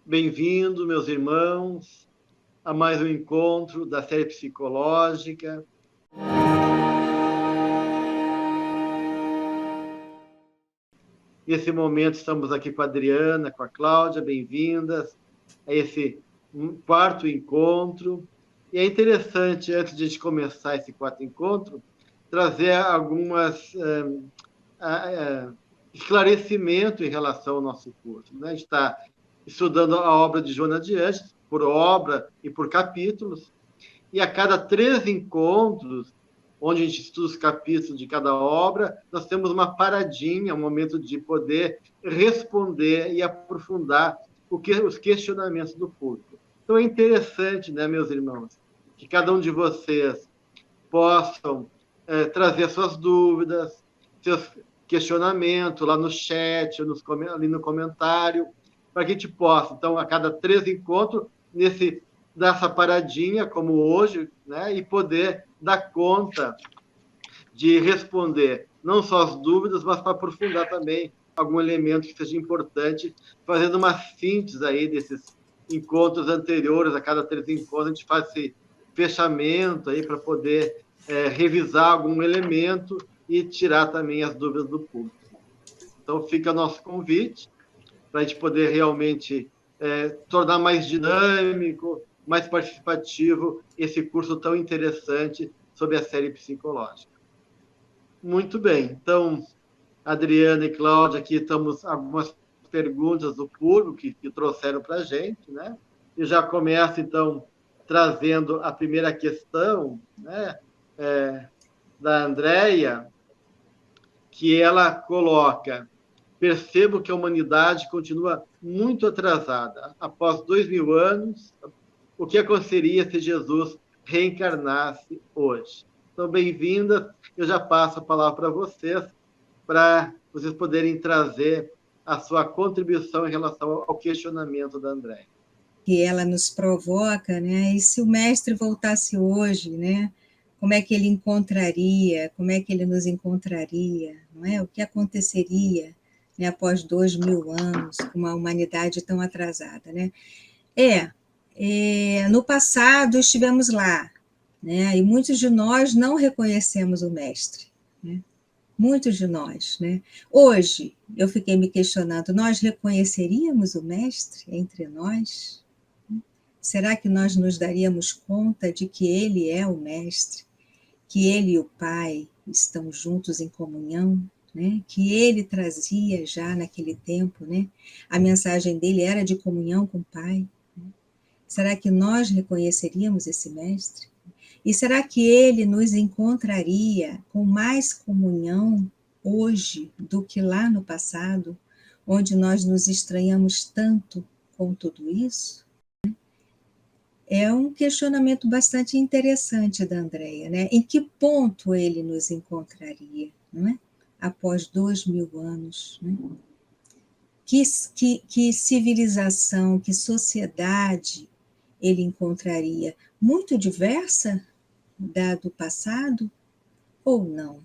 Bem-vindo, meus irmãos, a mais um encontro da série psicológica. Nesse momento, estamos aqui com a Adriana, com a Cláudia, bem-vindas a esse quarto encontro. E é interessante, antes de a gente começar esse quarto encontro, trazer algumas esclarecimento em relação ao nosso curso. Né? A gente está estudando a obra de Joana de Ângeles, por obra e por capítulos, e a cada 3 encontros, onde a gente estuda os capítulos de cada obra, nós temos uma paradinha, um momento de poder responder e aprofundar os questionamentos do público. Então, é interessante, né, meus irmãos, que cada um de vocês possam trazer suas dúvidas, seus questionamentos lá no chat, ali no comentário, para que a gente possa, então, a cada 3 encontros, dessa paradinha, como hoje, né, e poder dar conta de responder não só as dúvidas, mas para aprofundar também algum elemento que seja importante, fazendo uma síntese aí desses encontros anteriores, a cada 3 encontros, a gente faz esse fechamento aí para poder revisar algum elemento e tirar também as dúvidas do público. Então, fica nosso convite para a gente poder realmente tornar mais dinâmico, mais participativo esse curso tão interessante sobre a série psicológica. Muito bem. Então, Adriana e Cláudia, aqui estamos algumas perguntas do público que trouxeram para a gente, né? E já começo, então, trazendo a primeira questão, né? Da Andréia, que ela coloca: percebo que a humanidade continua muito atrasada. Após 2000 anos, o que aconteceria se Jesus reencarnasse hoje? Então, bem-vindas. Eu já passo a palavra para vocês poderem trazer a sua contribuição em relação ao questionamento da Andréia. Que ela nos provoca, né? E se o mestre voltasse hoje, né? Como é que ele encontraria? Como é que ele nos encontraria? Não é? O que aconteceria, né, após 2000 anos, com uma humanidade tão atrasada, né? No passado estivemos lá, né? E muitos de nós não reconhecemos o mestre, né? Muitos de nós, né? Hoje, eu fiquei me questionando, nós reconheceríamos o mestre entre nós? Será que nós nos daríamos conta de que ele é o mestre, que ele e o Pai estão juntos em comunhão, né? Que ele trazia já naquele tempo, né? A mensagem dele era de comunhão com o Pai. Né? Será que nós reconheceríamos esse mestre? E será que ele nos encontraria com mais comunhão hoje do que lá no passado, onde nós nos estranhamos tanto com tudo isso? É um questionamento bastante interessante da Andréia, né? Em que ponto ele nos encontraria, não é? Após 2000 anos, né? Que civilização, que sociedade ele encontraria? Muito diversa da do passado ou não?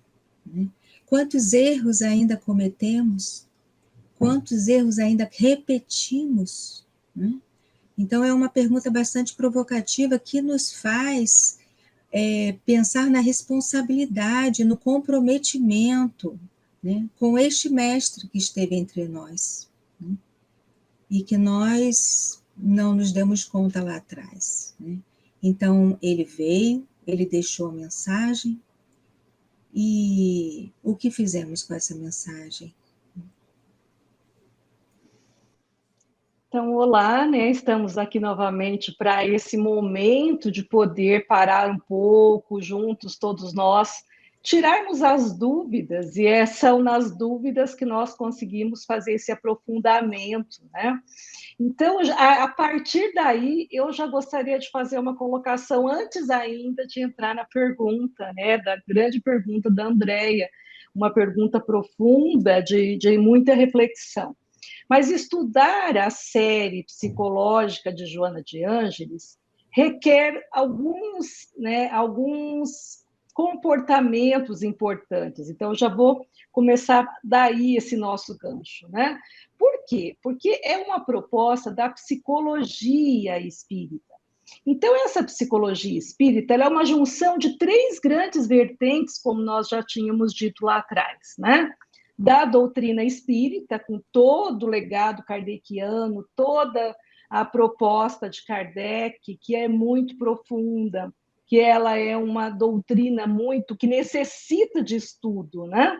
Né? Quantos erros ainda cometemos? Quantos erros ainda repetimos? Né? Então, é uma pergunta bastante provocativa que nos faz pensar na responsabilidade, no comprometimento, né, com este mestre que esteve entre nós, né, e que nós não nos demos conta lá atrás. Né? Então, ele veio, ele deixou a mensagem, e o que fizemos com essa mensagem? Então, olá, né? Estamos aqui novamente para esse momento de poder parar um pouco, juntos, todos nós, tirarmos as dúvidas, e são nas dúvidas que nós conseguimos fazer esse aprofundamento, né? Então, a partir daí, eu já gostaria de fazer uma colocação antes ainda de entrar na pergunta, né? Da grande pergunta da Andréia, uma pergunta profunda, de muita reflexão. Mas estudar a série psicológica de Joana de Ângeles requer alguns comportamentos importantes. Então, já vou começar daí esse nosso gancho, né? Por Por quê? Porque é uma proposta da psicologia espírita. Então, essa psicologia espírita ela é uma junção de 3 grandes vertentes, como nós já tínhamos dito lá atrás, né? Da doutrina espírita, com todo o legado kardeciano, toda a proposta de Kardec, que é muito profunda, que ela é uma doutrina muito que necessita de estudo, né?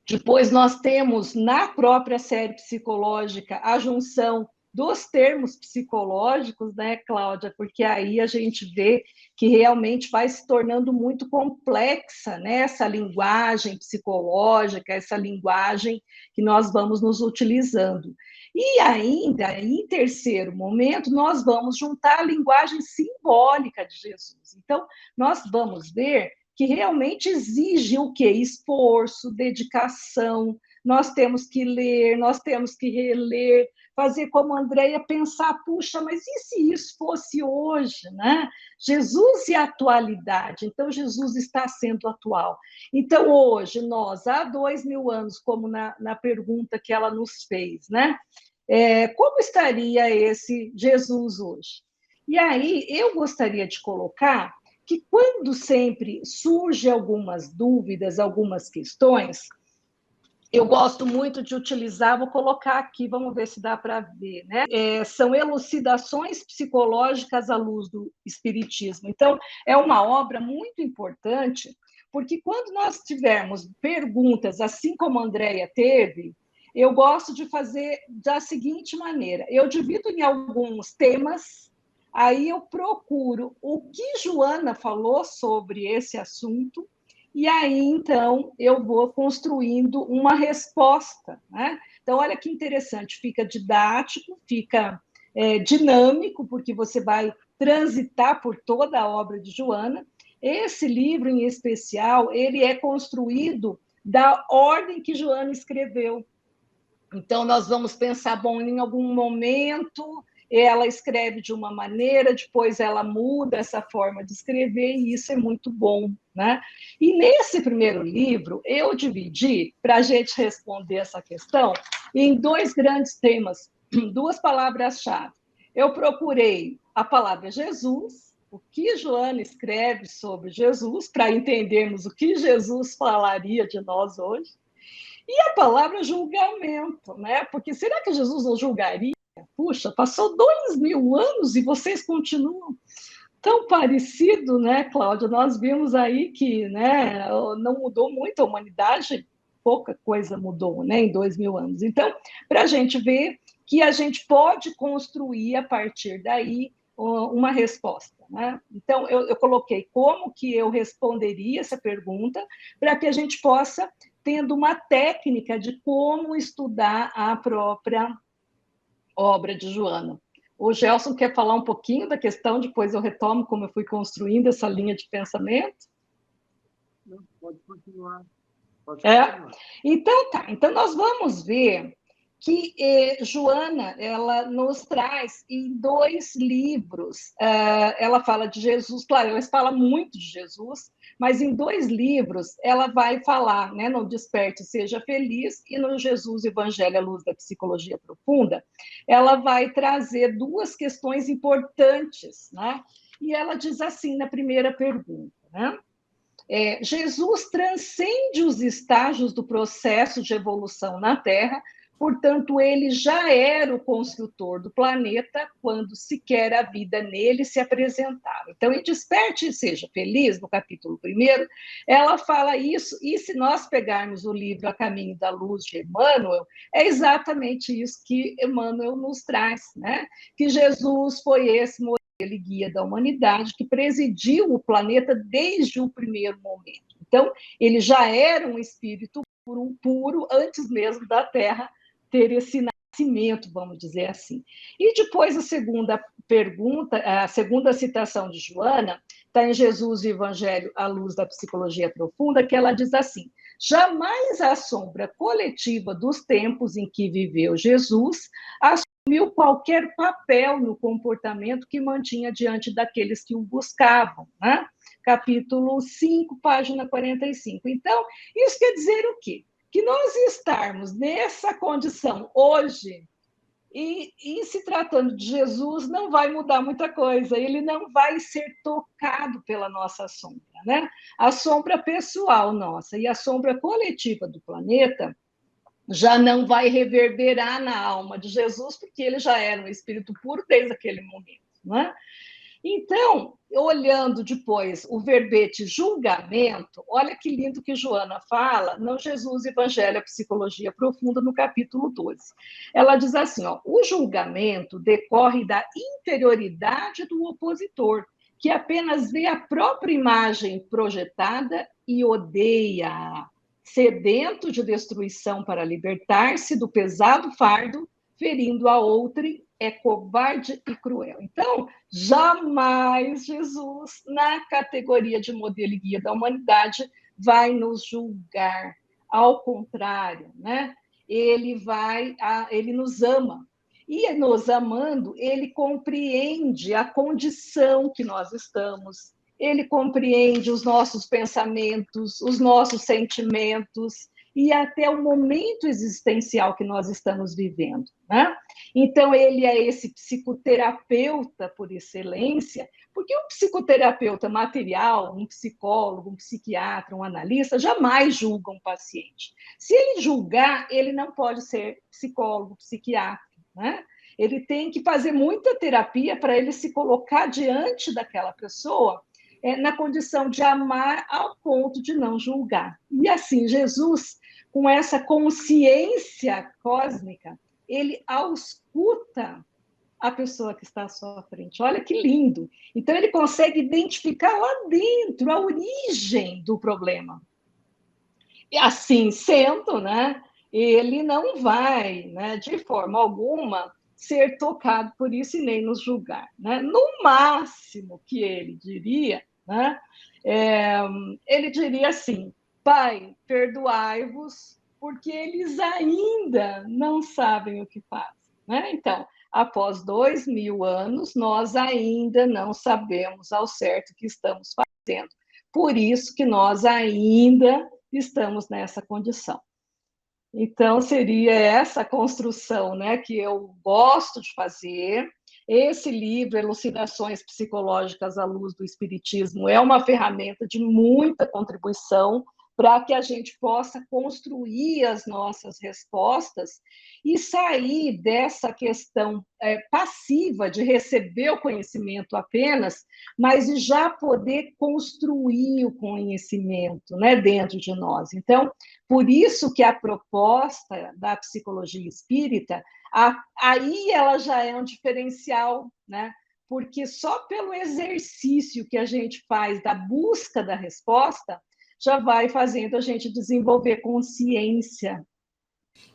Depois nós temos na própria série psicológica a junção dos termos psicológicos, né, Cláudia? Porque aí a gente vê que realmente vai se tornando muito complexa, né, essa linguagem psicológica, essa linguagem que nós vamos nos utilizando. E ainda, em terceiro momento, nós vamos juntar a linguagem simbólica de Jesus. Então, nós vamos ver que realmente exige o quê? Esforço, dedicação, nós temos que ler, nós temos que reler, fazer como a Andréia pensar, puxa, mas e se isso fosse hoje, né? Jesus e a atualidade, então Jesus está sendo atual. Então, hoje, nós, há 2000 anos, como na pergunta que ela nos fez, né? Como estaria esse Jesus hoje? E aí, eu gostaria de colocar que quando sempre surge algumas dúvidas, algumas questões, eu gosto muito de utilizar, vou colocar aqui, vamos ver se dá para ver, né? São elucidações psicológicas à luz do Espiritismo. Então, é uma obra muito importante, porque quando nós tivermos perguntas, assim como a Andréia teve, eu gosto de fazer da seguinte maneira: eu divido em alguns temas. Aí eu procuro o que Joana falou sobre esse assunto, e aí, então, eu vou construindo uma resposta, né? Então, olha que interessante, fica didático, fica dinâmico, porque você vai transitar por toda a obra de Joana. Esse livro, em especial, ele é construído da ordem que Joana escreveu. Então, nós vamos pensar, bom, em algum momento ela escreve de uma maneira, depois ela muda essa forma de escrever, e isso é muito bom, né? E nesse primeiro livro, eu dividi, para a gente responder essa questão, em 2 grandes temas, 2 palavras-chave. Eu procurei a palavra Jesus, o que Joana escreve sobre Jesus, para entendermos o que Jesus falaria de nós hoje, e a palavra julgamento, né? Porque será que Jesus não julgaria? Puxa, passou 2000 anos e vocês continuam tão parecido, né, Cláudia? Nós vimos aí que, né, não mudou muito a humanidade, pouca coisa mudou, né, em 2000 anos. Então, para a gente ver que a gente pode construir a partir daí uma resposta, né? Então, eu coloquei como que eu responderia essa pergunta para que a gente possa tendo uma técnica de como estudar a própria obra de Joana. O Gelson quer falar um pouquinho da questão, depois eu retomo como eu fui construindo essa linha de pensamento? Não, pode continuar. Pode continuar. Então, tá. Então, nós vamos ver que Joana, ela nos traz em 2 livros, ela fala de Jesus, claro, ela fala muito de Jesus, mas em 2 livros ela vai falar, né, no Desperte, Seja Feliz, e no Jesus, Evangelho à Luz da Psicologia Profunda, ela vai trazer 2 questões importantes, né? E ela diz assim na primeira pergunta, né? Jesus transcende os estágios do processo de evolução na Terra, portanto, ele já era o construtor do planeta quando sequer a vida nele se apresentava. Então, em Desperte e Seja Feliz, no capítulo 1, ela fala isso, e se nós pegarmos o livro A Caminho da Luz, de Emmanuel, é exatamente isso que Emmanuel nos traz, né? Que Jesus foi esse ele guia da humanidade, que presidiu o planeta desde o primeiro momento. Então, ele já era um espírito puro antes mesmo da Terra ter esse nascimento, vamos dizer assim. E depois a segunda pergunta, a segunda citação de Joana, está em Jesus e Evangelho à Luz da Psicologia Profunda, que ela diz assim: jamais a sombra coletiva dos tempos em que viveu Jesus assumiu qualquer papel no comportamento que mantinha diante daqueles que o buscavam, né? Capítulo 5, página 45. Então, isso quer dizer o quê? que nós estarmos nessa condição hoje, e se tratando de Jesus, não vai mudar muita coisa, ele não vai ser tocado pela nossa sombra, né? A sombra pessoal nossa e a sombra coletiva do planeta já não vai reverberar na alma de Jesus, porque ele já era um espírito puro desde aquele momento, né? Então, olhando depois o verbete julgamento, olha que lindo que Joana fala, no Jesus, Evangelho, a Psicologia Profunda, no capítulo 12. Ela diz assim, ó, o julgamento decorre da interioridade do opositor, que apenas vê a própria imagem projetada e odeia-a, sedento de destruição para libertar-se do pesado fardo, ferindo a outrem, é covarde e cruel. Então, jamais Jesus, na categoria de modelo e guia da humanidade, vai nos julgar. Ao contrário, né? Ele nos ama. E nos amando, ele compreende a condição que nós estamos, ele compreende os nossos pensamentos, os nossos sentimentos e até o momento existencial que nós estamos vivendo, né? Então, ele é esse psicoterapeuta por excelência, porque um psicoterapeuta material, um psicólogo, um psiquiatra, um analista, jamais julga um paciente. Se ele julgar, ele não pode ser psicólogo, psiquiatra, né? Ele tem que fazer muita terapia para ele se colocar diante daquela pessoa na condição de amar ao ponto de não julgar. E assim, Jesus, com essa consciência cósmica, ele ausculta a pessoa que está à sua frente. Olha que lindo! Então, ele consegue identificar lá dentro a origem do problema. E assim sendo, né, ele não vai, né, de forma alguma, ser tocado por isso e nem nos julgar. Né? No máximo que ele diria, né, ele diria assim, Pai, perdoai-vos, porque eles ainda não sabem o que fazem. Né? Então, após 2000 anos, nós ainda não sabemos ao certo o que estamos fazendo. Por isso que nós ainda estamos nessa condição. Então, seria essa construção, né, que eu gosto de fazer. Esse livro, Elucidações Psicológicas à Luz do Espiritismo, é uma ferramenta de muita contribuição para que a gente possa construir as nossas respostas e sair dessa questão passiva de receber o conhecimento apenas, mas de já poder construir o conhecimento, né, dentro de nós. Então, por isso que a proposta da psicologia espírita, aí ela já é um diferencial, né? Porque só pelo exercício que a gente faz da busca da resposta, já vai fazendo a gente desenvolver consciência.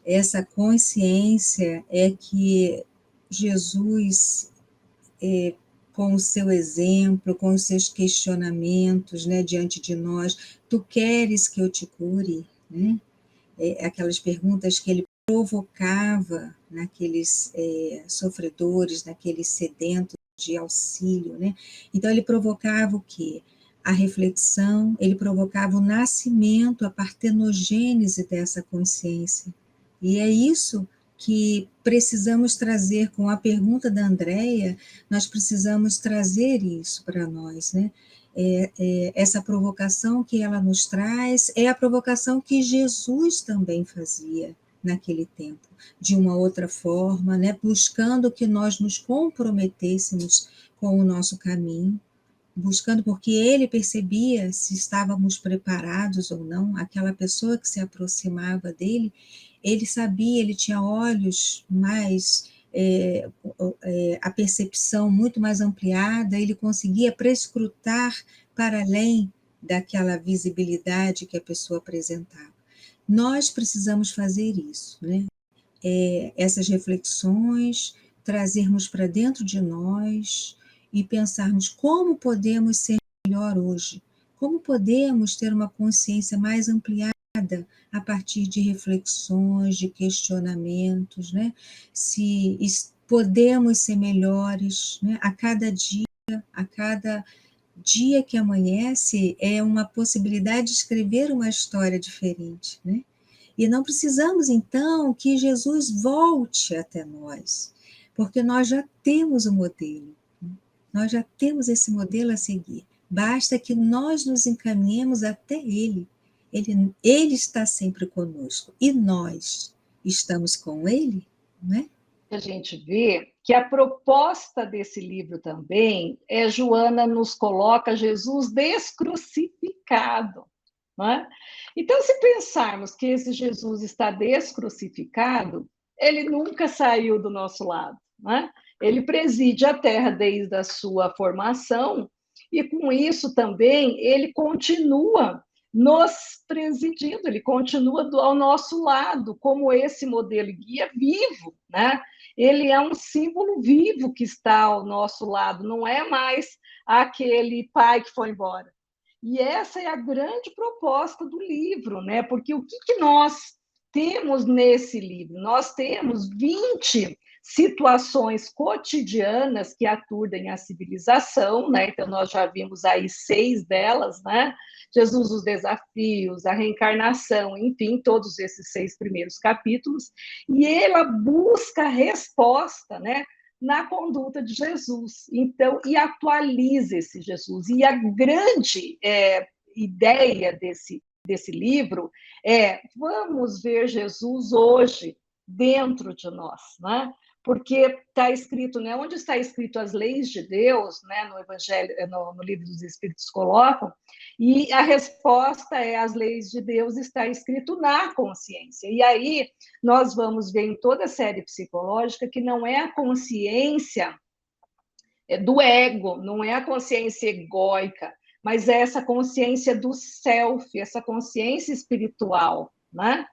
Essa consciência é que Jesus, com o seu exemplo, com os seus questionamentos, né, diante de nós, tu queres que eu te cure? Né? Aquelas perguntas que ele provocava naqueles sofredores, naqueles sedentos de auxílio. Né? Então, ele provocava o quê? A reflexão, ele provocava o nascimento, a partenogênese dessa consciência. E é isso que precisamos trazer com a pergunta da Andréia, nós precisamos trazer isso para nós, né? Essa provocação que ela nos traz é a provocação que Jesus também fazia naquele tempo, de uma outra forma, né? Buscando que nós nos comprometêssemos com o nosso caminho, buscando porque ele percebia se estávamos preparados ou não, aquela pessoa que se aproximava dele, ele sabia, ele tinha olhos mais, a percepção muito mais ampliada, ele conseguia prescrutar para além daquela visibilidade que a pessoa apresentava. Nós precisamos fazer isso, né? Essas reflexões, trazermos para dentro de nós e pensarmos como podemos ser melhor hoje, como podemos ter uma consciência mais ampliada a partir de reflexões, de questionamentos, né? Se podemos ser melhores, né? A cada dia que amanhece é uma possibilidade de escrever uma história diferente, né? E não precisamos, então, que Jesus volte até nós, porque nós já temos o modelo, nós já temos esse modelo a seguir. Basta que nós nos encaminhemos até Ele. Ele está sempre conosco. E nós estamos com Ele, não é? A gente vê que a proposta desse livro também é Joana nos coloca Jesus descrucificado. Não é? Então, se pensarmos que esse Jesus está descrucificado, ele nunca saiu do nosso lado. Não é? Ele preside a terra desde a sua formação, e com isso também ele continua nos presidindo, ele continua ao nosso lado, como esse modelo guia vivo, né? Ele é um símbolo vivo que está ao nosso lado, não é mais aquele pai que foi embora. E essa é a grande proposta do livro, né? Porque o que nós temos nesse livro? Nós temos 20 situações cotidianas que aturdem a civilização, né? Então, nós já vimos aí 6 delas, né? Jesus, os desafios, a reencarnação, enfim, todos esses 6 primeiros capítulos, e ela busca resposta, né? Na conduta de Jesus, então, e atualiza esse Jesus. E a grande ideia desse livro é: vamos ver Jesus hoje dentro de nós, né? Porque está escrito, né? Onde está escrito as leis de Deus, né? No Evangelho, no Livro dos Espíritos colocam, e a resposta é: as leis de Deus está escrito na consciência. E aí nós vamos ver em toda a série psicológica que não é a consciência do ego, não é a consciência egóica, mas é essa consciência do self, essa consciência espiritual, né?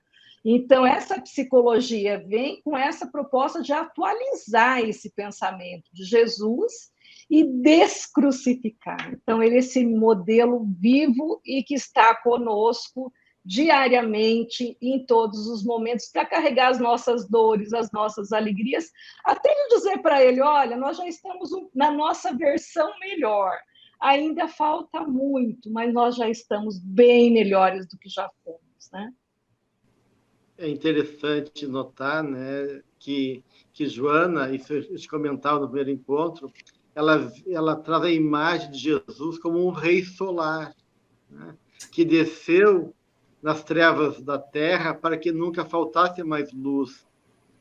Então, essa psicologia vem com essa proposta de atualizar esse pensamento de Jesus e descrucificar. Então, ele é esse modelo vivo e que está conosco diariamente, em todos os momentos, para carregar as nossas dores, as nossas alegrias, até de dizer para ele: olha, nós já estamos na nossa versão melhor, ainda falta muito, mas nós já estamos bem melhores do que já fomos, né? É interessante notar, né, que Joana, isso eu te comentava no primeiro encontro, ela traz a imagem de Jesus como um rei solar, né, que desceu nas trevas da terra para que nunca faltasse mais luz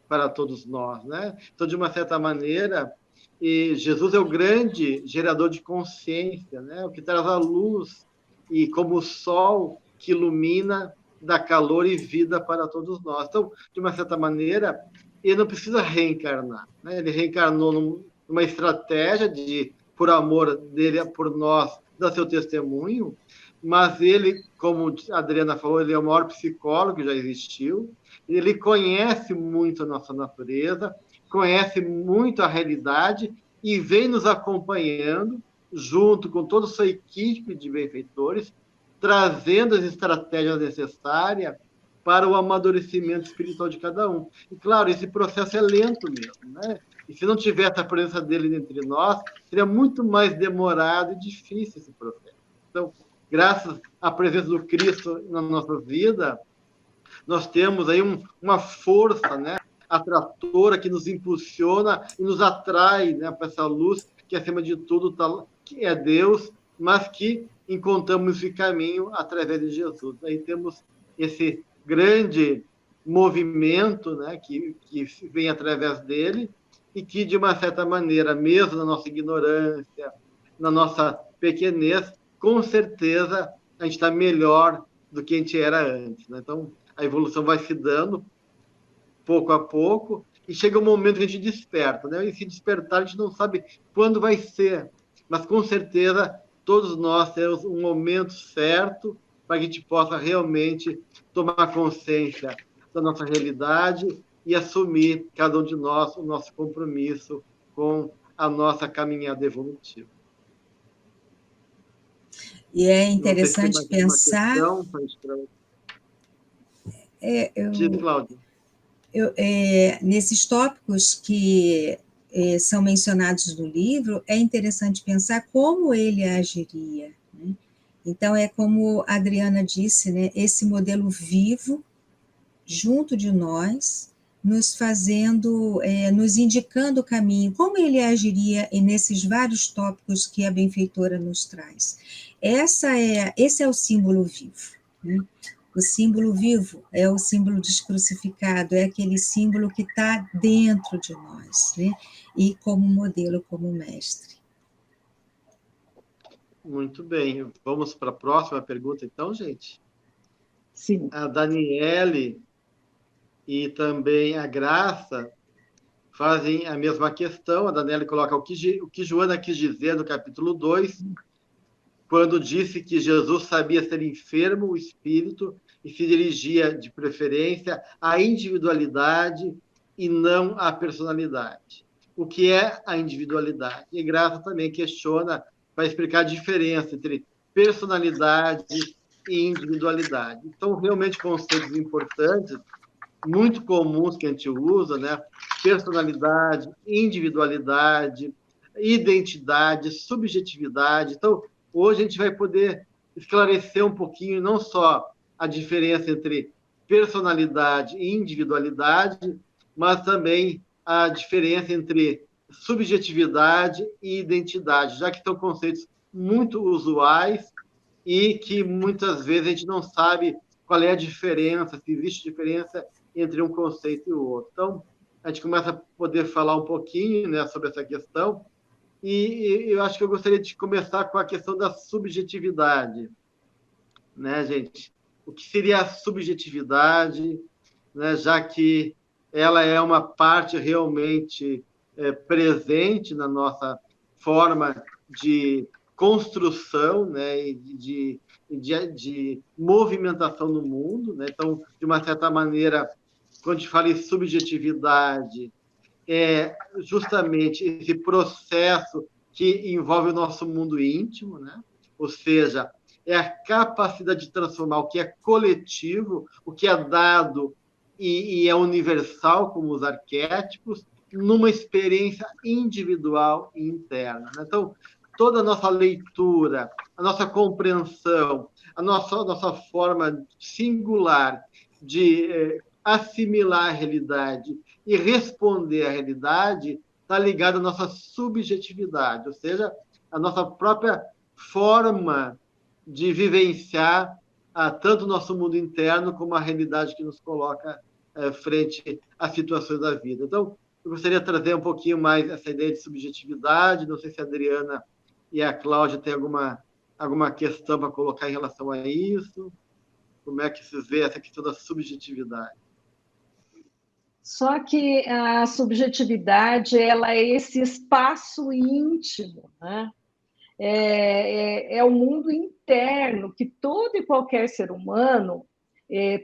para todos nós, né? Então, de uma certa maneira, Jesus é o grande gerador de consciência, né? O que traz a luz, e como o sol que ilumina, dá calor e vida para todos nós. Então, de uma certa maneira, ele não precisa reencarnar, né? Ele reencarnou numa estratégia de, por amor dele por nós, dar seu testemunho, mas ele, como a Adriana falou, ele é o maior psicólogo que já existiu, ele conhece muito a nossa natureza, conhece muito a realidade e vem nos acompanhando, junto com toda a sua equipe de benfeitores, trazendo as estratégias necessárias para o amadurecimento espiritual de cada um. E, claro, esse processo é lento mesmo, né? E se não tivesse a presença dele entre nós, seria muito mais demorado e difícil esse processo. Então, graças à presença do Cristo na nossa vida, nós temos aí uma força, né, atratora que nos impulsiona e nos atrai, né, para essa luz que, acima de tudo, que é Deus, mas que encontramos esse caminho através de Jesus. Aí temos esse grande movimento, né, que vem através dele e que, de uma certa maneira, mesmo na nossa ignorância, na nossa pequenez, com certeza a gente está melhor do que a gente era antes, né? Então, a evolução vai se dando pouco a pouco e chega um momento que a gente desperta, né? E se despertar, a gente não sabe quando vai ser, mas com certeza todos nós temos um momento certo para que a gente possa realmente tomar consciência da nossa realidade e assumir, cada um de nós, o nosso compromisso com a nossa caminhada evolutiva. E é interessante pensar... Cláudia. Nesses tópicos que são mencionados no livro, é interessante pensar como ele agiria, né? Então, é como a Adriana disse, né, esse modelo vivo, junto de nós, nos fazendo, nos indicando o caminho, como ele agiria nesses vários tópicos que a benfeitora nos traz. Esse é o símbolo vivo, né? O símbolo vivo é o símbolo descrucificado, é aquele símbolo que está dentro de nós, né? E como modelo, como mestre. Muito bem. Vamos para a próxima pergunta, então, gente? Sim. A Daniele e também a Graça fazem a mesma questão. A Daniele coloca o que Joana quis dizer no capítulo 2, quando disse que Jesus sabia ser enfermo, o espírito, e se dirigia, de preferência, à individualidade e não à personalidade. O que é a individualidade? E Graça também questiona para explicar a diferença entre personalidade e individualidade. Então, realmente, conceitos importantes, muito comuns que a gente usa, né? Personalidade, individualidade, identidade, subjetividade. Então, hoje a gente vai poder esclarecer um pouquinho não só a diferença entre personalidade e individualidade, mas também a diferença entre subjetividade e identidade, já que são conceitos muito usuais e que muitas vezes a gente não sabe qual é a diferença, se existe diferença entre um conceito e o outro. Então, a gente começa a poder falar um pouquinho, né, sobre essa questão, e eu acho que eu gostaria de começar com a questão da subjetividade, né, gente? O que seria a subjetividade, né, já que ela é uma parte realmente presente na nossa forma de construção, né, e de movimentação no mundo, né? Então, de uma certa maneira, quando a gente fala em subjetividade, é justamente esse processo que envolve o nosso mundo íntimo, né? Ou seja, é a capacidade de transformar o que é coletivo, o que é dado e é universal, como os arquétipos, numa experiência individual e interna. Então, toda a nossa leitura, a nossa compreensão, a nossa forma singular de assimilar a realidade e responder à realidade está ligada à nossa subjetividade, ou seja, a nossa própria forma de vivenciar tanto o nosso mundo interno como a realidade que nos coloca frente às situações da vida. Então, eu gostaria de trazer um pouquinho mais essa ideia de subjetividade. Não sei se a Adriana e a Cláudia têm alguma questão para colocar em relação a isso. Como é que se vê essa questão da subjetividade? Só que a subjetividade, ela é esse espaço íntimo, né? É o mundo interno que todo e qualquer ser humano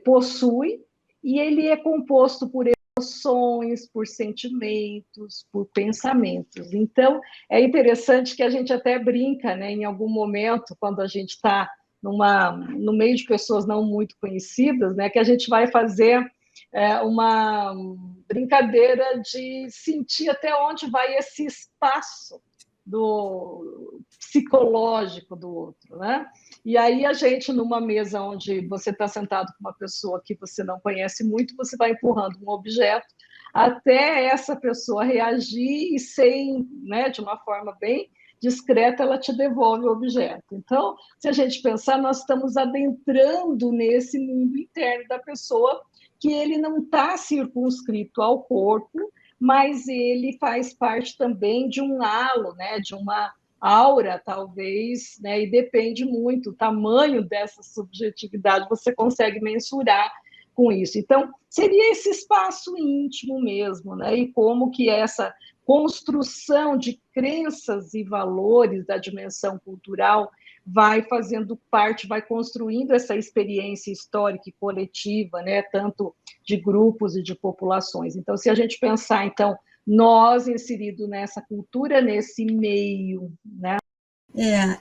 possui, e ele é composto por emoções, por sentimentos, por pensamentos. Então, é interessante que a gente até brinca, né, em algum momento, quando a gente está no meio de pessoas não muito conhecidas, né, que a gente vai fazer uma brincadeira de sentir até onde vai esse espaço do psicológico do outro, né? E aí a gente, numa mesa onde você está sentado com uma pessoa que você não conhece muito, você vai empurrando um objeto até essa pessoa reagir e, sem, né, de uma forma bem discreta, ela te devolve o objeto. Então, se a gente pensar, nós estamos adentrando nesse mundo interno da pessoa, que ele não está circunscrito ao corpo, mas ele faz parte também de um halo, né, de uma aura, talvez, né, e depende muito, o tamanho dessa subjetividade você consegue mensurar com isso. Então, seria esse espaço íntimo mesmo, né, e como que essa construção de crenças e valores da dimensão cultural vai fazendo parte, vai construindo essa experiência histórica e coletiva, né, tanto de grupos e de populações. Então, se a gente pensar, então, nós inseridos nessa cultura, nesse meio, né?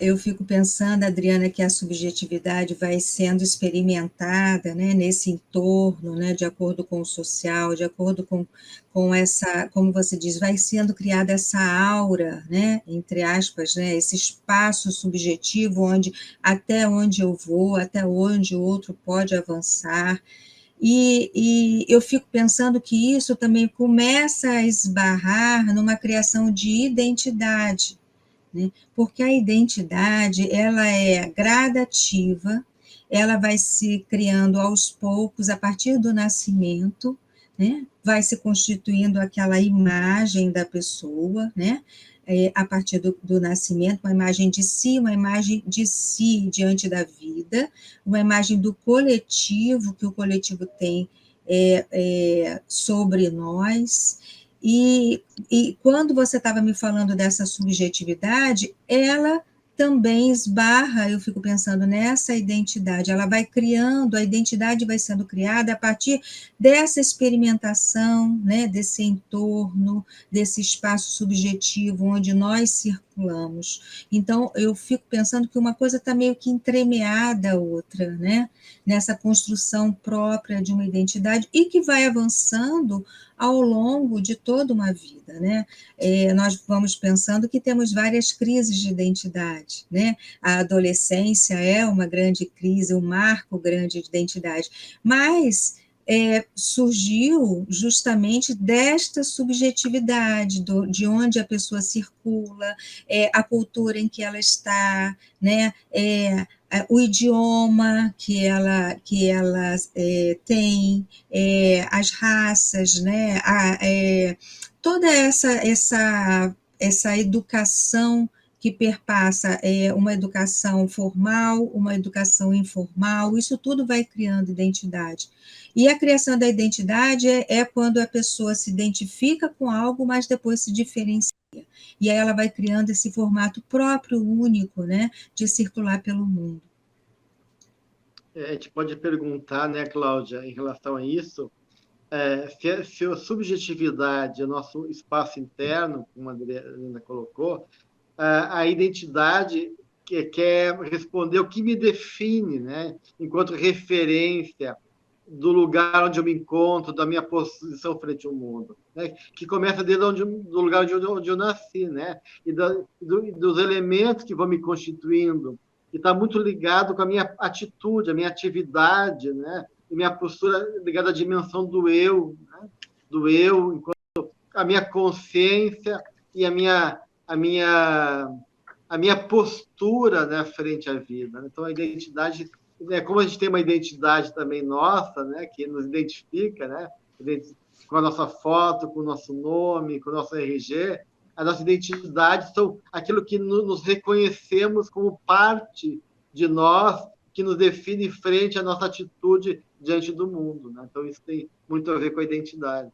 Eu fico pensando, Adriana, que a subjetividade vai sendo experimentada, né, nesse entorno, né, de acordo com o social, de acordo com essa, como você diz, vai sendo criada essa aura, né, entre aspas, né, esse espaço subjetivo até onde eu vou, até onde o outro pode avançar. E eu fico pensando que isso também começa a esbarrar numa criação de identidade, né? Porque a identidade, ela é gradativa, ela vai se criando aos poucos, a partir do nascimento, né? Vai se constituindo aquela imagem da pessoa, né? A partir do nascimento, uma imagem de si diante da vida, uma imagem do coletivo, que o coletivo tem sobre nós. E quando você estava me falando dessa subjetividade, ela também esbarra, eu fico pensando nessa identidade, ela vai criando, a identidade vai sendo criada a partir dessa experimentação, né, desse entorno, desse espaço subjetivo onde nós circulamos. Então, eu fico pensando que uma coisa está meio que entremeada à outra, né, nessa construção própria de uma identidade e que vai avançando ao longo de toda uma vida, né? Nós vamos pensando que temos várias crises de identidade, né? A adolescência é uma grande crise, um marco grande de identidade, mas surgiu justamente desta subjetividade, de onde a pessoa circula, a cultura em que ela está, né? O idioma que ela tem, as raças, né? Toda essa educação que perpassa uma educação formal, uma educação informal, isso tudo vai criando identidade. E a criação da identidade é quando a pessoa se identifica com algo, mas depois se diferencia. E aí ela vai criando esse formato próprio, único, né, de circular pelo mundo. A gente pode perguntar, né, Cláudia, em relação a isso, se a subjetividade é o nosso espaço interno, como a Adriana colocou, a identidade que quer responder o que me define, né, enquanto referência do lugar onde eu me encontro, da minha posição frente ao mundo, né? Que começa desde do lugar onde eu nasci, né? E dos elementos que vão me constituindo, e está muito ligado com a minha atitude, a minha atividade, né? E minha postura ligada à dimensão do eu, né? Do eu, enquanto a minha consciência e a minha postura, né, frente à vida. Então, a identidade, né, como a gente tem uma identidade também nossa, né, que nos identifica, né, com a nossa foto, com o nosso nome, com o nosso RG, a nossa identidade são aquilo que nos reconhecemos como parte de nós, que nos define frente à nossa atitude diante do mundo, né? Então, isso tem muito a ver com a identidade.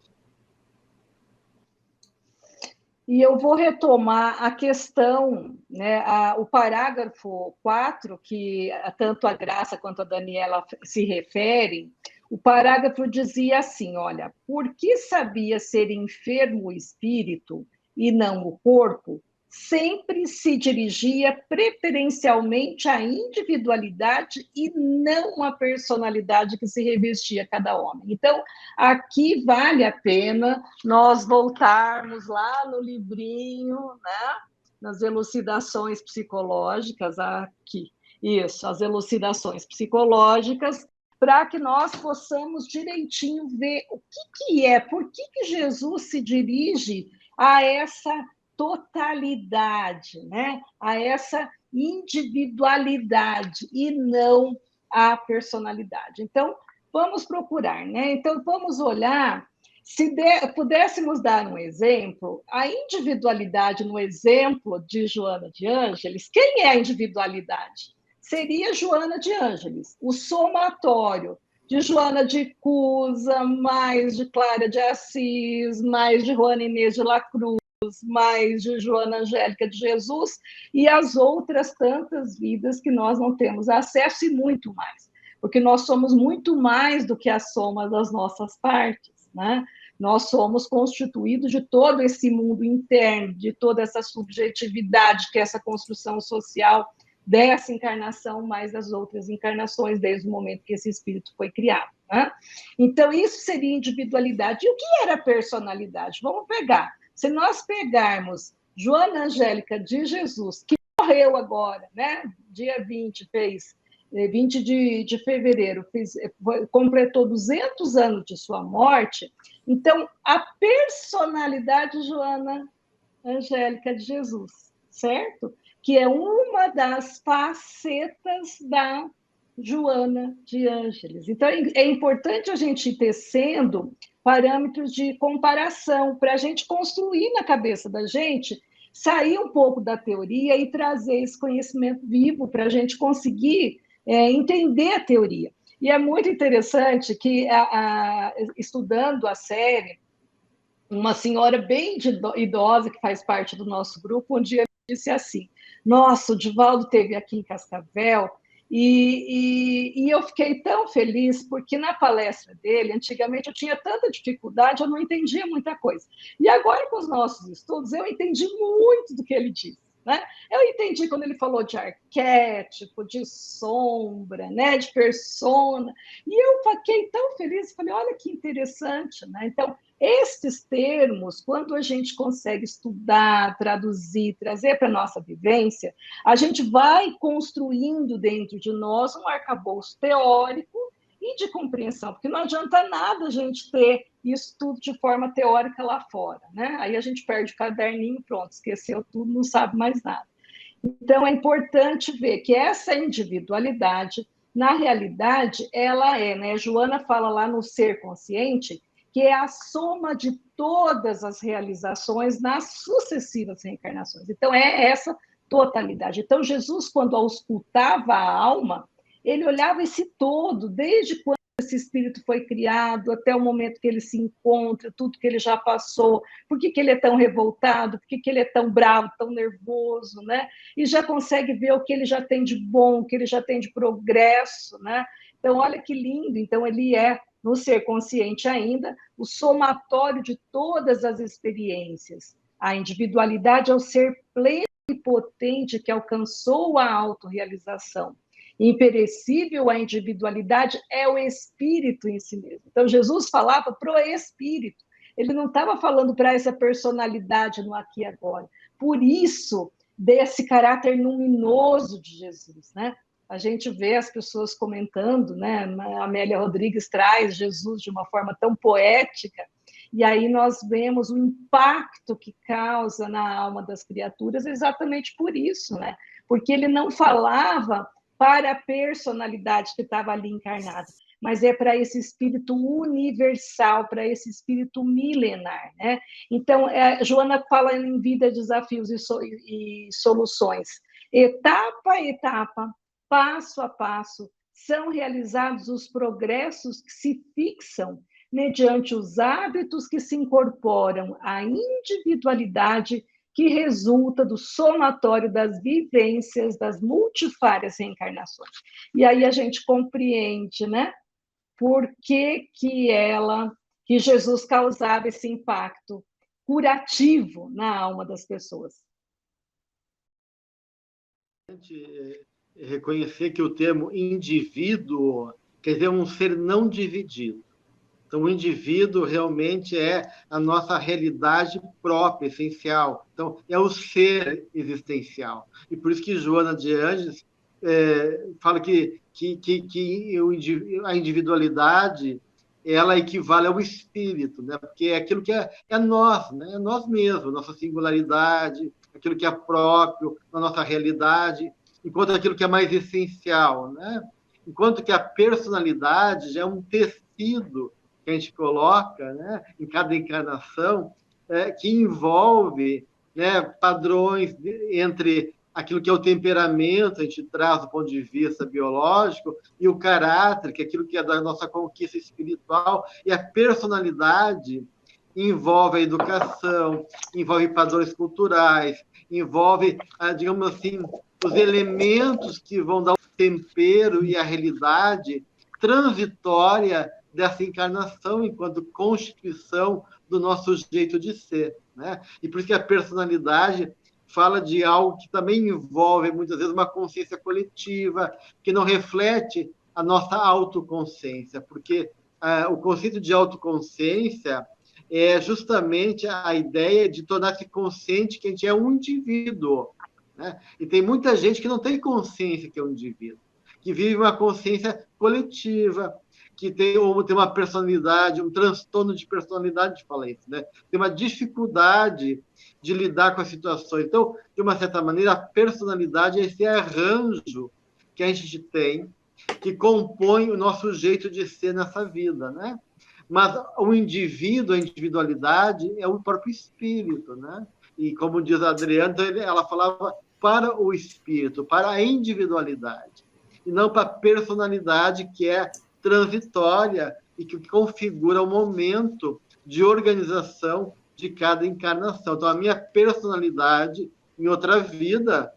E eu vou retomar a questão, né, o parágrafo 4, que tanto a Graça quanto a Daniela se referem. O parágrafo dizia assim, olha, porque sabia ser enfermo o espírito e não o corpo, sempre se dirigia preferencialmente à individualidade e não à personalidade que se revestia cada homem. Então, aqui vale a pena nós voltarmos lá no livrinho, né? Nas elucidações psicológicas, aqui, isso, as elucidações psicológicas, para que nós possamos direitinho ver o que é, por que Jesus se dirige a essa totalidade, né? A essa individualidade e não a personalidade. Então, vamos procurar, né? Então, vamos olhar, se pudéssemos dar um exemplo, a individualidade no exemplo de Joana de Ângeles, quem é a individualidade? Seria Joana de Ângeles, o somatório de Joana de Cusa, mais de Clara de Assis, mais de Juana Inês de la Cruz, mais de Joana Angélica de Jesus e as outras tantas vidas que nós não temos acesso e muito mais, porque nós somos muito mais do que a soma das nossas partes, né? Nós somos constituídos de todo esse mundo interno, de toda essa subjetividade, que é essa construção social dessa encarnação, mais das outras encarnações, desde o momento que esse espírito foi criado, né? Então, isso seria individualidade. E o que era personalidade? Vamos pegar. Se nós pegarmos Joana Angélica de Jesus, que morreu agora, né? Dia 20, fez 20 de fevereiro, completou 200 anos de sua morte. Então, a personalidade Joana Angélica de Jesus, certo? Que é uma das facetas da Joana de Ângeles. Então, é importante a gente ir tecendo parâmetros de comparação para a gente construir na cabeça da gente, sair um pouco da teoria e trazer esse conhecimento vivo para a gente conseguir entender a teoria. E é muito interessante que, estudando a série, uma senhora bem idosa, que faz parte do nosso grupo, um dia disse assim: nossa, o Divaldo esteve aqui em Cascavel e eu fiquei tão feliz, porque na palestra dele, antigamente eu tinha tanta dificuldade, eu não entendia muita coisa. E agora, com os nossos estudos, eu entendi muito do que ele disse. Né? Eu entendi quando ele falou de arquétipo, de sombra, né? De persona, e eu fiquei tão feliz, falei, olha que interessante. Né? Então, estes termos, quando a gente consegue estudar, traduzir, trazer para a nossa vivência, a gente vai construindo dentro de nós um arcabouço teórico e de compreensão, porque não adianta nada a gente ter isso tudo de forma teórica lá fora, né? Aí a gente perde o caderninho, pronto, esqueceu tudo, não sabe mais nada. Então, é importante ver que essa individualidade, na realidade, ela é, né? Joana fala lá no Ser Consciente, que é a soma de todas as realizações nas sucessivas reencarnações. Então, é essa totalidade. Então, Jesus, quando auscultava a alma, ele olhava esse todo, desde quando esse espírito foi criado, até o momento que ele se encontra, tudo que ele já passou, por que ele é tão revoltado, por que ele é tão bravo, tão nervoso, né? E já consegue ver o que ele já tem de bom, o que ele já tem de progresso, né? Então, olha que lindo. Então, ele é, no Ser Consciente ainda, o somatório de todas as experiências. A individualidade é o ser pleno e potente que alcançou a autorrealização. Imperecível a individualidade é o espírito em si mesmo. Então, Jesus falava para o espírito. Ele não estava falando para essa personalidade no aqui e agora. Por isso, desse caráter luminoso de Jesus, né? A gente vê as pessoas comentando, né? A Amélia Rodrigues traz Jesus de uma forma tão poética, e aí nós vemos o impacto que causa na alma das criaturas exatamente por isso, né? Porque ele não falava para a personalidade que estava ali encarnada, mas é para esse espírito universal, para esse espírito milenar, né? Então, Joana fala em vida, desafios e soluções. Etapa a etapa, passo a passo, são realizados os progressos que se fixam mediante os hábitos que se incorporam à individualidade que resulta do somatório das vivências das multifárias reencarnações. E aí a gente compreende, né, por que Jesus causava esse impacto curativo na alma das pessoas. Reconhecer que o termo indivíduo quer dizer um ser não dividido. Então, o indivíduo realmente é a nossa realidade própria, essencial. Então, é o ser existencial. E por isso que Joana de Ângeles fala que a individualidade ela equivale ao espírito, né? Porque é aquilo que é nós, né? É nós mesmos, nossa singularidade, aquilo que é próprio na nossa realidade, enquanto aquilo que é mais essencial, né? Enquanto que a personalidade já é um tecido que a gente coloca, né, em cada encarnação, que envolve, né, padrões entre aquilo que é o temperamento, a gente traz do ponto de vista biológico, e o caráter, que é aquilo que é da nossa conquista espiritual, e a personalidade envolve a educação, envolve padrões culturais, envolve, digamos assim, os elementos que vão dar o tempero e a realidade transitória dessa encarnação enquanto constituição do nosso jeito de ser, né? E por isso que a personalidade fala de algo que também envolve, muitas vezes, uma consciência coletiva, que não reflete a nossa autoconsciência, porque o conceito de autoconsciência é justamente a ideia de tornar-se consciente que a gente é um indivíduo, né? E tem muita gente que não tem consciência que é um indivíduo. que vive uma consciência coletiva, que tem uma personalidade, um transtorno de personalidade diferente, né? Tem uma dificuldade de lidar com as situações. Então, de uma certa maneira, a personalidade é esse arranjo que a gente tem, que compõe o nosso jeito de ser nessa vida, né? Mas o indivíduo, a individualidade, é o próprio espírito, né? E como diz a Adriana, ela falava para o espírito, para a individualidade, e não para a personalidade, que é transitória e que configura o momento de organização de cada encarnação. Então, a minha personalidade em outra vida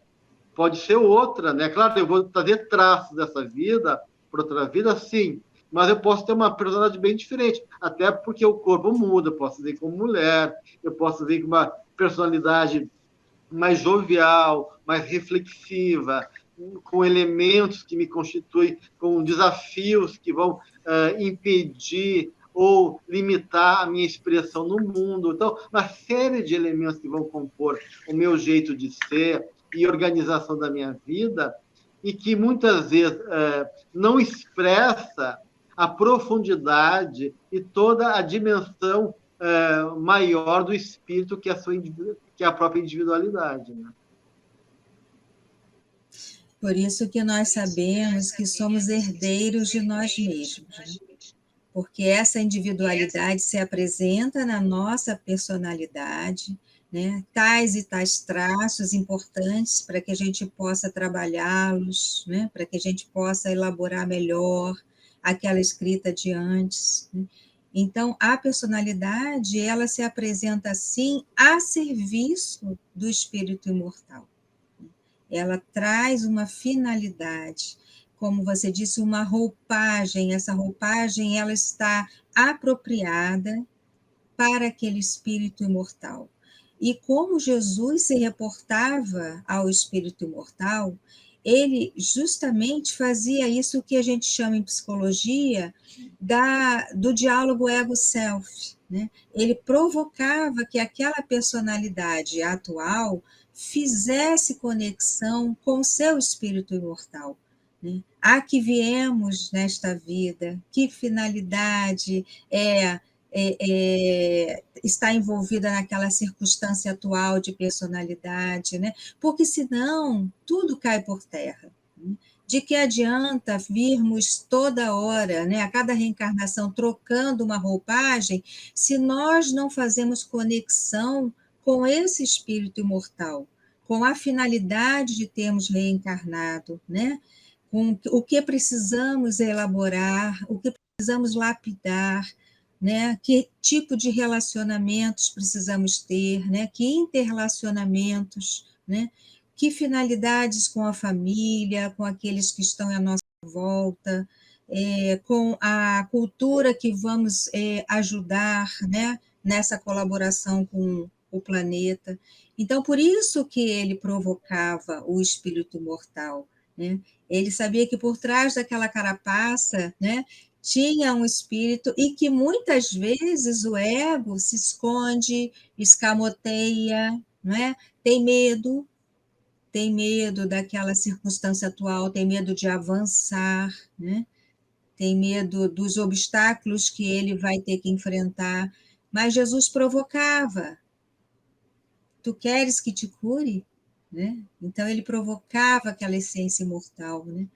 pode ser outra, né? Claro, eu vou trazer traços dessa vida para outra vida, sim, mas eu posso ter uma personalidade bem diferente, até porque o corpo muda. Eu posso vir como mulher, eu posso vir com uma personalidade mais jovial, mais reflexiva, com elementos que me constituem, com desafios que vão impedir ou limitar a minha expressão no mundo. Então, uma série de elementos que vão compor o meu jeito de ser e organização da minha vida, e que muitas vezes não expressa a profundidade e toda a dimensão maior do espírito, que é a própria individualidade, né? Por isso que nós sabemos que somos herdeiros de nós mesmos, né? Porque essa individualidade se apresenta na nossa personalidade, né? Tais e tais traços importantes para que a gente possa trabalhá-los, né? Para que a gente possa elaborar melhor aquela escrita de antes, né? Então, a personalidade, ela se apresenta assim a serviço do espírito imortal. Ela traz uma finalidade, como você disse, uma roupagem. Essa roupagem, ela está apropriada para aquele espírito imortal. E como Jesus se reportava ao espírito imortal, ele justamente fazia isso que a gente chama em psicologia do diálogo ego-self, né? Ele provocava que aquela personalidade atual fizesse conexão com o seu espírito imortal, né? A que viemos nesta vida, que finalidade está envolvida naquela circunstância atual de personalidade, né? Porque senão tudo cai por terra. Né? De que adianta virmos toda hora, né, a cada reencarnação, trocando uma roupagem, se nós não fazemos conexão com esse espírito imortal, com a finalidade de termos reencarnado, né? Com o que precisamos elaborar, o que precisamos lapidar, né? Que tipo de relacionamentos precisamos ter, né? Que interrelacionamentos, né? Que finalidades com a família, com aqueles que estão à nossa volta, com a cultura que vamos ajudar, né? Nessa colaboração com o planeta. Então, por isso que ele provocava o espírito mortal, né? Ele sabia que por trás daquela carapaça, né, tinha um espírito, e que muitas vezes o ego se esconde, escamoteia, né? Tem medo daquela circunstância atual, tem medo de avançar, né? Tem medo dos obstáculos que ele vai ter que enfrentar. Mas Jesus provocava. Tu queres que te cure? Né? Então, ele provocava aquela essência imortal, né?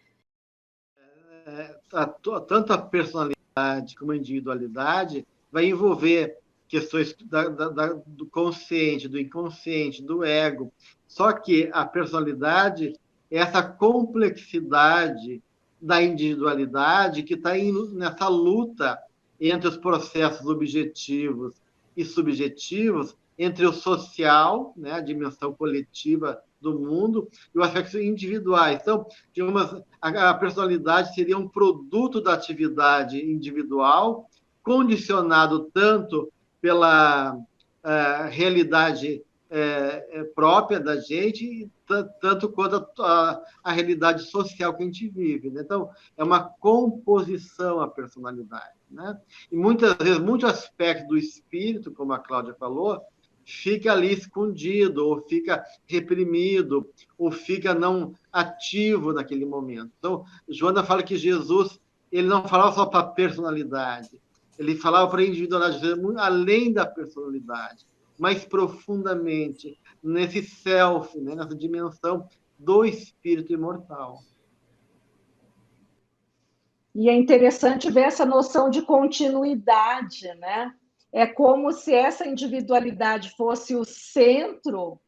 Tanto a personalidade como a individualidade vai envolver questões do consciente, do inconsciente, do ego. Só que a personalidade é essa complexidade da individualidade que está nessa luta entre os processos objetivos e subjetivos, entre o social, né, a dimensão coletiva do mundo, e o aspecto individual. Então, a personalidade seria um produto da atividade individual, condicionado tanto pela realidade própria da gente, tanto quanto a realidade social que a gente vive, né? Então, é uma composição a personalidade, né? E muitas vezes, muitos aspectos do espírito, como a Cláudia falou, fica ali escondido, ou fica reprimido, ou fica não ativo naquele momento. Então, Joana fala que Jesus, ele não falava só para a personalidade, ele falava para a individualidade, muito além da personalidade, mais profundamente, nesse self, né, nessa dimensão do espírito imortal. E é interessante ver essa noção de continuidade, né? É como se essa individualidade fosse o centro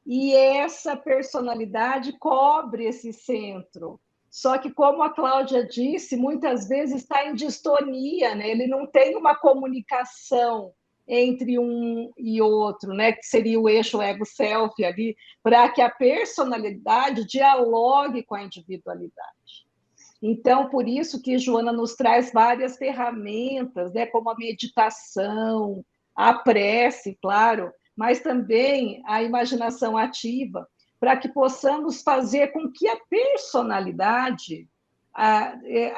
e essa personalidade cobre esse centro. Só que, como a Cláudia disse, muitas vezes está em distonia, né? Ele não tem uma comunicação entre um e outro, né? Que seria o eixo ego-self ali, para que a personalidade dialogue com a individualidade. Então, por isso que Joana nos traz várias ferramentas, né, como a meditação, a prece, claro, mas também a imaginação ativa, para que possamos fazer com que a personalidade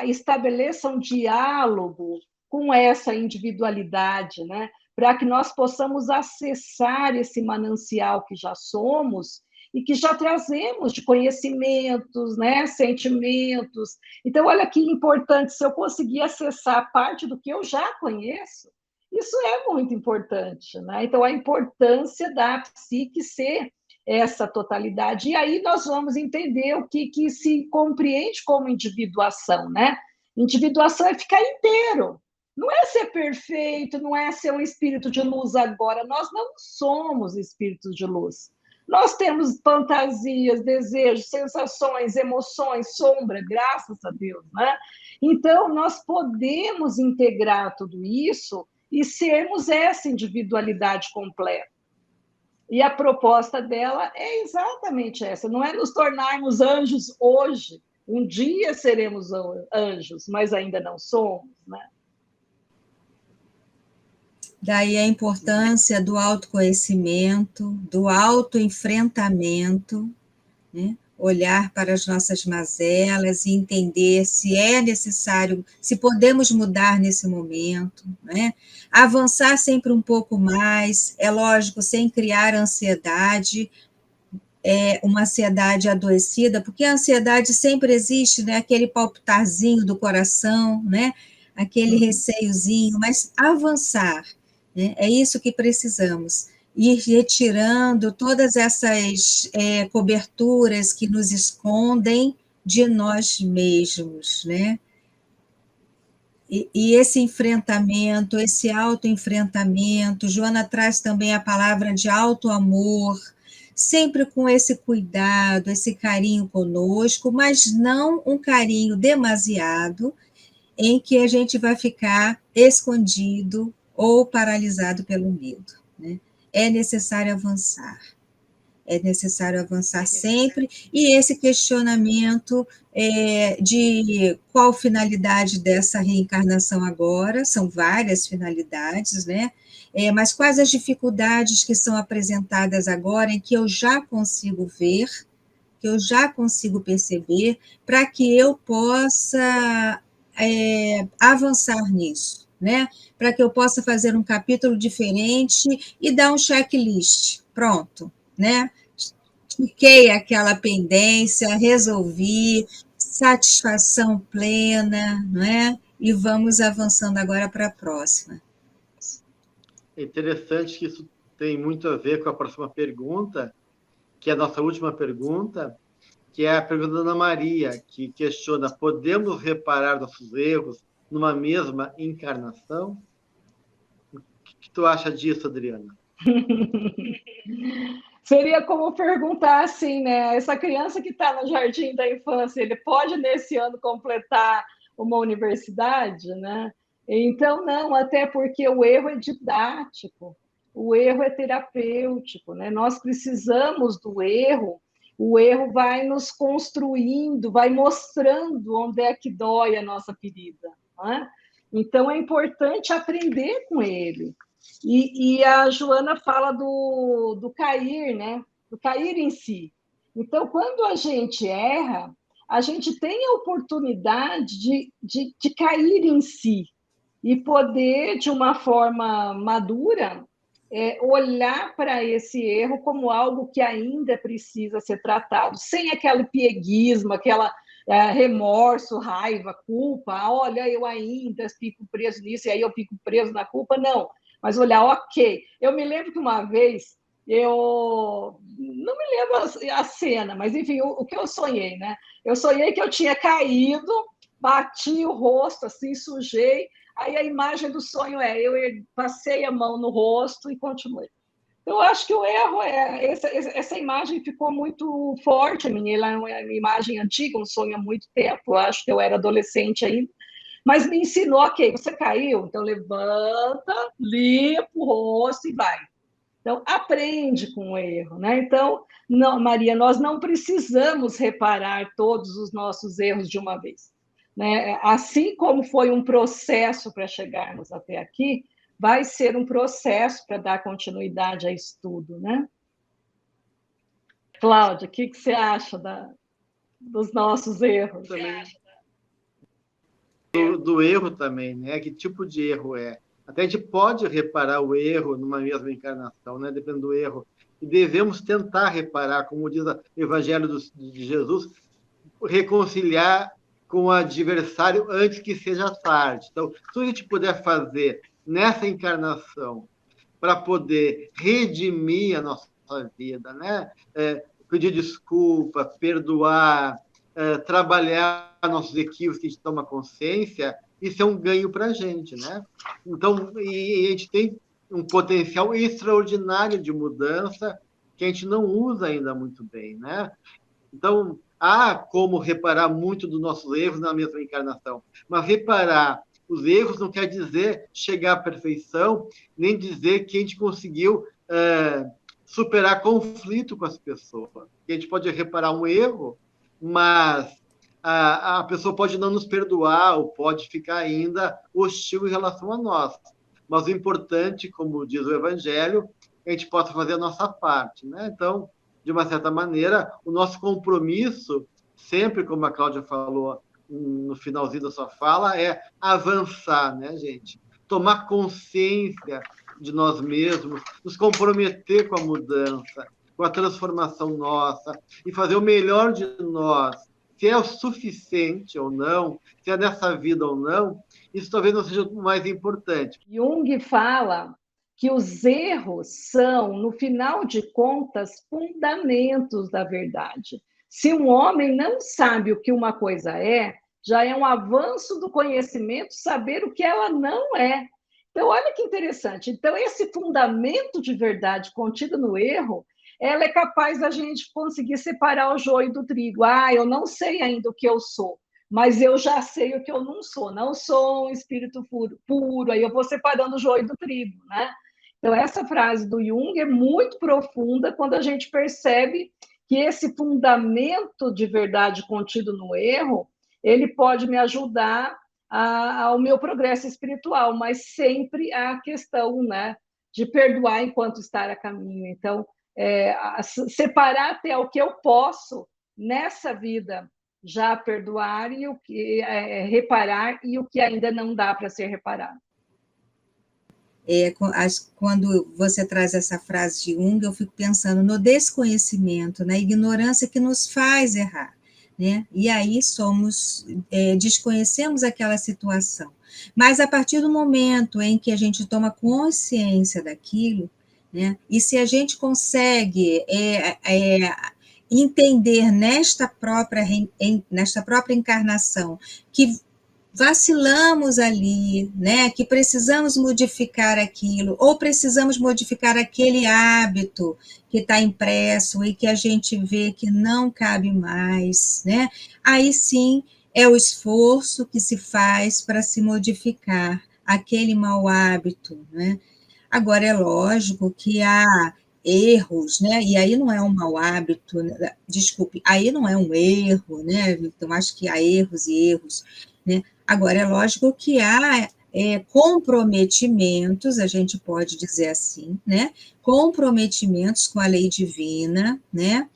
estabeleça um diálogo com essa individualidade, né, para que nós possamos acessar esse manancial que já somos e que já trazemos de conhecimentos, né, sentimentos. Então, olha que importante, se eu conseguir acessar parte do que eu já conheço, isso é muito importante, né? Então, a importância da psique ser essa totalidade. E aí nós vamos entender o que se compreende como individuação, né? Individuação é ficar inteiro. Não é ser perfeito, não é ser um espírito de luz agora. Nós não somos espíritos de luz. Nós temos fantasias, desejos, sensações, emoções, sombra, graças a Deus, né? Então, nós podemos integrar tudo isso e sermos essa individualidade completa. E a proposta dela é exatamente essa, não é nos tornarmos anjos hoje, um dia seremos anjos, mas ainda não somos, né? Daí a importância do autoconhecimento, do autoenfrentamento, né? Olhar para as nossas mazelas e entender se é necessário, se podemos mudar nesse momento, né? Avançar sempre um pouco mais, é lógico, sem criar ansiedade, uma ansiedade adoecida, porque a ansiedade sempre existe, né? Aquele palpitarzinho do coração, né? Aquele receiozinho, mas avançar, né? É isso que precisamos. Ir retirando todas essas coberturas que nos escondem de nós mesmos, né? E esse enfrentamento, esse autoenfrentamento, Joana traz também a palavra de autoamor, sempre com esse cuidado, esse carinho conosco, mas não um carinho demasiado, em que a gente vai ficar escondido ou paralisado pelo medo, né? É necessário avançar. É necessário avançar sempre, e esse questionamento de qual finalidade dessa reencarnação agora, são várias finalidades, né? Mas quais as dificuldades que são apresentadas agora, em que eu já consigo ver, que eu já consigo perceber, para que eu possa avançar nisso, né? Para que eu possa fazer um capítulo diferente e dar um checklist, pronto, né? Fiquei aquela pendência, resolvi, satisfação plena, não é? E vamos avançando agora para a próxima. É interessante que isso tem muito a ver com a próxima pergunta, que é a nossa última pergunta, que é a pergunta da Ana Maria, que questiona: podemos reparar nossos erros numa mesma encarnação? O que tu acha disso, Adriana? Seria como perguntar assim, né? Essa criança que está no jardim da infância, ele pode nesse ano completar uma universidade, né? Então, não, até porque o erro é didático, o erro é terapêutico, né? Nós precisamos do erro, o erro vai nos construindo, vai mostrando onde é que dói a nossa ferida, né? Então, é importante aprender com ele. E a Joana fala do cair, né? Do cair em si. Então, quando a gente erra, a gente tem a oportunidade de cair em si e poder, de uma forma madura, olhar para esse erro como algo que ainda precisa ser tratado, sem aquele pieguismo, aquela remorso, raiva, culpa, olha, eu ainda fico preso nisso, e aí eu fico preso na culpa, não. Mas olhar, ok. Eu me lembro que uma vez, eu não me lembro a cena, mas enfim, o que eu sonhei, né? Eu sonhei que eu tinha caído, bati o rosto, assim, sujei, aí a imagem do sonho eu passei a mão no rosto e continuei. Eu acho que o erro essa imagem ficou muito forte em mim, ela é uma imagem antiga, um sonho há muito tempo, eu acho que eu era adolescente ainda, mas me ensinou, ok, você caiu, então levanta, limpa o rosto e vai. Então, aprende com o erro, né? Então, não, Maria, nós não precisamos reparar todos os nossos erros de uma vez, né? Assim como foi um processo para chegarmos até aqui, vai ser um processo para dar continuidade a isso tudo, né? Cláudia, o que você acha dos nossos erros? Do erro também, né? Que tipo de erro é? Até a gente pode reparar o erro numa mesma encarnação, né? Depende do erro. E devemos tentar reparar, como diz o Evangelho de Jesus, reconciliar com o adversário antes que seja tarde. Então, se a gente puder fazer nessa encarnação para poder redimir a nossa vida, né? Pedir desculpa, perdoar, trabalhar nossos equívocos que a gente toma consciência, isso é um ganho para a gente, né? Então, e a gente tem um potencial extraordinário de mudança que a gente não usa ainda muito bem, né? Então, há como reparar muito dos nossos erros na mesma encarnação, mas reparar os erros não quer dizer chegar à perfeição, nem dizer que a gente conseguiu superar conflito com as pessoas. A gente pode reparar um erro, mas a pessoa pode não nos perdoar ou pode ficar ainda hostil em relação a nós. Mas o importante, como diz o Evangelho, é que a gente possa fazer a nossa parte, né? Então, de uma certa maneira, o nosso compromisso, sempre, como a Cláudia falou no finalzinho da sua fala, é avançar, né, gente? Tomar consciência de nós mesmos, nos comprometer com a mudança, com a transformação nossa e fazer o melhor de nós. Se é o suficiente ou não, se é nessa vida ou não, isso talvez não seja o mais importante. Jung fala que os erros são, no final de contas, fundamentos da verdade. Se um homem não sabe o que uma coisa é, já é um avanço do conhecimento saber o que ela não é. Então, olha que interessante. Então, esse fundamento de verdade contido no erro, ela é capaz da gente conseguir separar o joio do trigo. Ah, eu não sei ainda o que eu sou, mas eu já sei o que eu não sou. Não sou um espírito puro, aí eu vou separando o joio do trigo, né? Então, essa frase do Jung é muito profunda quando a gente percebe que esse fundamento de verdade contido no erro, ele pode me ajudar ao meu progresso espiritual, mas sempre a questão, né, de perdoar enquanto estar a caminho. Então, separar até o que eu posso nessa vida já perdoar e o que reparar e o que ainda não dá para ser reparado. Quando você traz essa frase de Jung, eu fico pensando no desconhecimento, na ignorância que nos faz errar, né? E aí desconhecemos aquela situação. Mas a partir do momento em que a gente toma consciência daquilo, né? E se a gente consegue entender nesta própria encarnação que vacilamos ali, né, que precisamos modificar aquilo, ou precisamos modificar aquele hábito que está impresso e que a gente vê que não cabe mais, né, aí sim é o esforço que se faz para se modificar aquele mau hábito, né. Agora, é lógico que há erros, né, e aí não é um mau hábito, desculpe, aí não é um erro, né, então acho que há erros e erros, né. Agora, é lógico que há comprometimentos, a gente pode dizer assim, né, comprometimentos com a lei divina, né,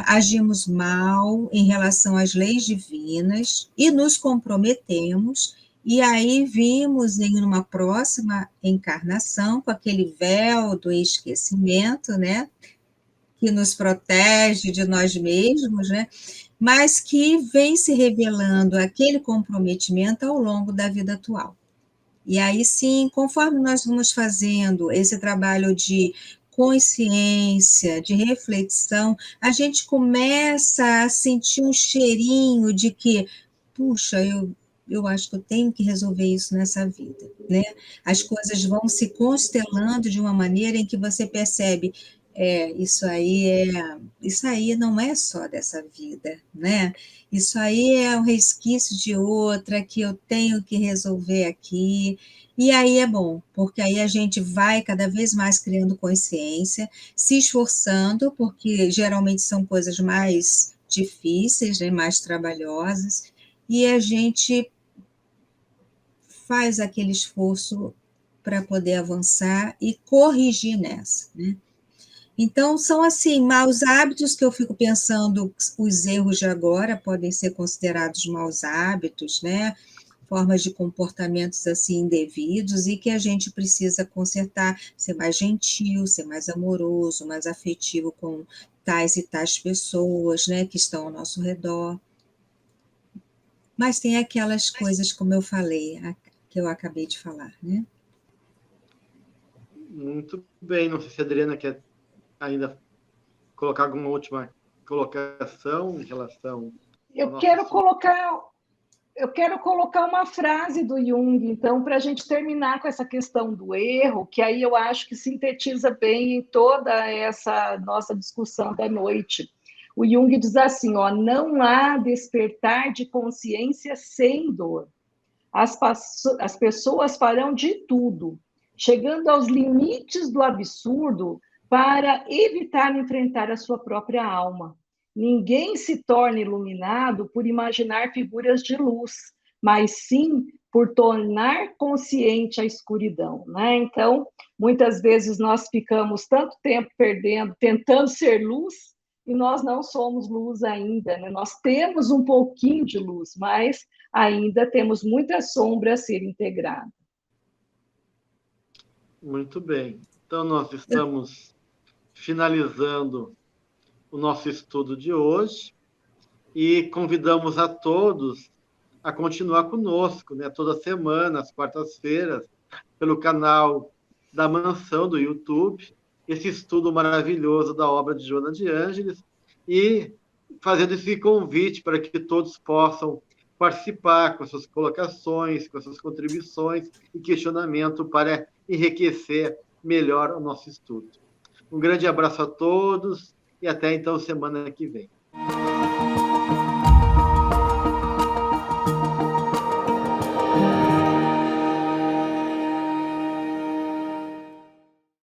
agimos mal em relação às leis divinas e nos comprometemos, E aí vimos em uma próxima encarnação, com aquele véu do esquecimento, né? Que nos protege de nós mesmos, né? Mas que vem se revelando aquele comprometimento ao longo da vida atual. E aí sim, conforme nós vamos fazendo esse trabalho de consciência, de reflexão, a gente começa a sentir um cheirinho de que, puxa, eu acho que eu tenho que resolver isso nessa vida, né? As coisas vão se constelando de uma maneira em que você percebe, isso aí não é só dessa vida, né? Isso aí é um resquício de outra que eu tenho que resolver aqui. E aí é bom, porque aí a gente vai cada vez mais criando consciência, se esforçando, porque geralmente são coisas mais difíceis, né, mais trabalhosas, e a gente faz aquele esforço para poder avançar e corrigir nessa, né? Então, são assim, maus hábitos que eu fico pensando, os erros de agora podem ser considerados maus hábitos, né? Formas de comportamentos assim indevidos e que a gente precisa consertar, ser mais gentil, ser mais amoroso, mais afetivo com tais e tais pessoas, né, que estão ao nosso redor. Mas tem aquelas coisas, como eu falei, que eu acabei de falar, né? Muito bem, não sei se a Adriana quer ainda colocar alguma última colocação em relação ao Eu nosso quero assunto. colocar uma frase do Jung, então, para a gente terminar com essa questão do erro, que aí eu acho que sintetiza bem em toda essa nossa discussão da noite. O Jung diz assim, ó, não há despertar de consciência sem dor. As pessoas farão de tudo, chegando aos limites do absurdo para evitar enfrentar a sua própria alma. Ninguém se torna iluminado por imaginar figuras de luz, mas sim por tornar consciente a escuridão, né? Então, muitas vezes nós ficamos tanto tempo perdendo, tentando ser luz, e nós não somos luz ainda, né? Nós temos um pouquinho de luz, mas ainda temos muita sombra a ser integrada. Muito bem. Então, nós estamos finalizando o nosso estudo de hoje e convidamos a todos a continuar conosco, né? Toda semana, às quartas-feiras, pelo canal da Mansão do YouTube, esse estudo maravilhoso da obra de Joana de Ângeles e fazendo esse convite para que todos possam participar com as suas colocações, com as suas contribuições e questionamento para enriquecer melhor o nosso estudo. Um grande abraço a todos e até então semana que vem.